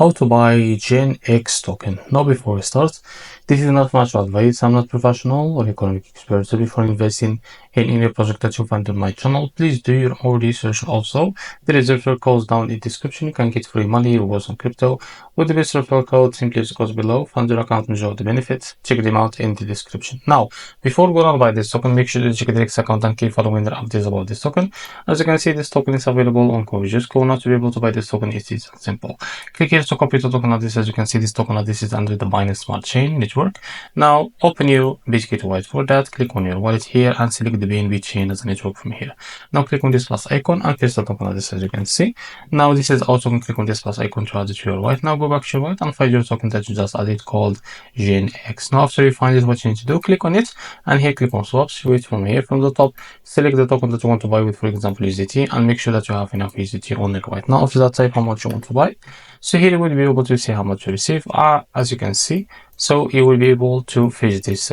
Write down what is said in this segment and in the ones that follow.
How to buy GENX token. Now before we start, this is not financial advice. I'm not professional or economic expert. So before investing in any project that you find on my channel, please do your own research also. There is a referral code down in the description. You can get free money or some crypto with the best referral code. Simply use goes below. Fund your account and enjoy the benefits. Check them out in the description. Now, before going on buy this token, make sure to check the GENX account and keep following the updates about this token. As you can see, this token is available on CoinGecko. Now to be able to buy this token, it is simple. Click here to copy the token address. As you can see, this token address is under the Binance Smart Chain network. Now open your BitGet wallet. For that, click on your wallet here and select the BNB chain as a network from here. Now click on this plus icon and paste the token address. As you can see, now this is also click on this plus icon to add it to your wallet. Now go back to your wallet and find your token that you just added called GENX. Now after you find it, what you need to do, click on it and here click on swaps. Wait from here from the top, select the token that you want to buy with, for example USDT, and make sure that you have enough USDT on it right now. After that, type how much you want to buy. So here you will be able to see how much you receive, as you can see. So you will be able to fetch this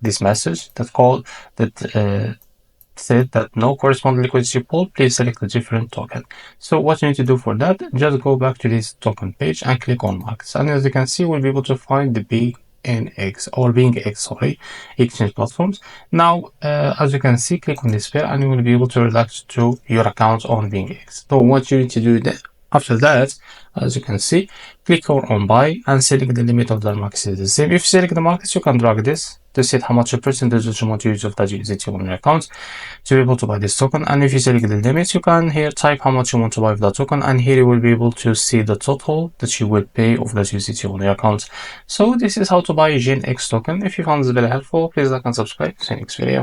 this message that said that no corresponding liquidity pool, please select a different token. So what you need to do for that, just go back to this token page and click on markets, and as you can see, we'll be able to find the BNX or BENX, sorry, exchange platforms. Now as you can see, click on this pair and you will be able to relax to your account on BENX. So what you need to do then, after that, as you can see, click on buy and select the limit of the markets is the same. If you select the markets, you can drag this to set how much a percentage that you want to use of that USDT on your account to be able to buy this token. And if you select the limits, you can here type how much you want to buy of that token, and here you will be able to see the total that you will pay of that USDT on your account. So this is how to buy GENX token. If you found this very helpful, please like and subscribe. See you next video.